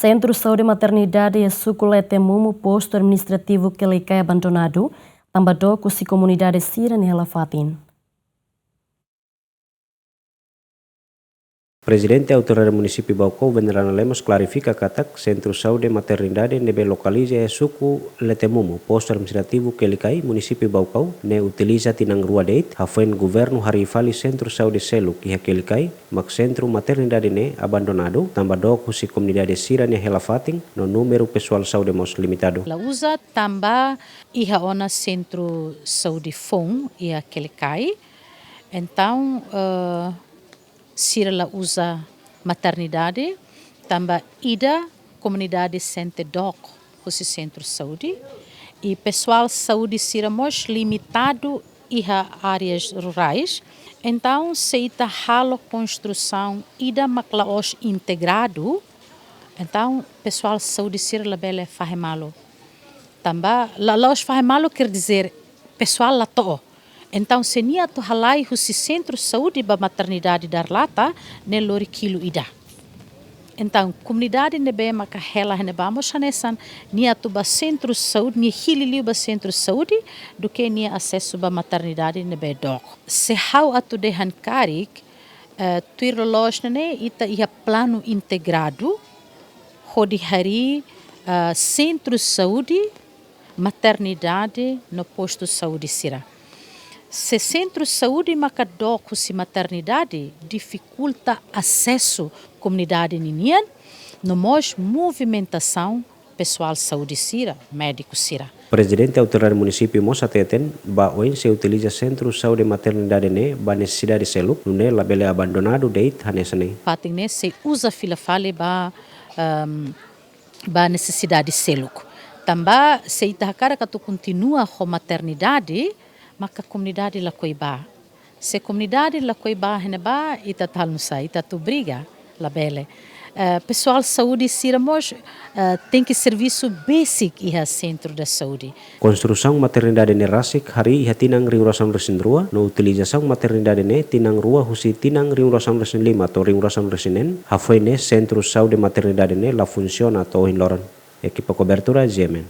Centro de Saúde e Maternidade e Suculete Mumu, posto administrativo que lhe cai abandonado, também com a comunidade Sira nela fatin. Presidente Autoridade Município Baucau, Venerana Lemos, clarifica que o Centro de Saúde e Maternidade nebe localiza e suku Letemumu, posto administrativo que cai Município Baucau, ne utiliza tinang rua deit, hafen governo harifali Centro de Saúde Selu que cai, mak Centro Maternidade ne abandonado, também com a comunidade Sira ne helafating, no número pessoal saúde mos limitado. La usa também iha ona Centro Saúde Fong ia cai, então Sira la usa maternidade, também ida comunidade sente doc esse centro de saúde e pessoal saúde Sira mos limitado iha áreas rurais, então se ita halo construção ida maclaos integrado, então pessoal saúde Sira la bele fahemalo. Também laos fahemalo quer dizer pessoal la to. Então, se nia tu halai husi centro saúde ba maternidade dar lata, ne lori kilo ida. Então, comunidade nebe maka hela hene bamos hanesan, nia tu ba centro saúde, nia hililiu ba centro saúde, do que nia acesso ba maternidade nebe dok. Se hau atu dehan karik, tuir lolos nene ita ia plano integrado, hodi hari centro saúde, maternidade no posto saúde Sira. Se centro de saúde macadok se maternidade dificulta acesso comunidade ninian, no mos movimentação pessoal saúde Sira, médico Sira. Presidente Autoridade Município mos ateten, ba oin se utiliza Centro de Saúde e Maternidade ne ba necessidade seluk, no ne labele abandonado deit hanesane. Fating ne se usa fila fale ba necessidade seluk. Também se itahakara que tu continua com maternidade, maka comunidade la koiba. Se comunidade la koiba heneba ita tal nusa ita tu briga la bele. Pessoal saúde siramos tem que serviço basic iha centro da saúde. Construção maternidade ne rasik hari iha tinang riurasan resin rua, no utilização maternidade ne tinang rua husi tinang riurasan resin lima atau riurasan resinen, hafoi ne centro saúde maternidade ne la funciona atau in loran. Equipa cobertura Gemen.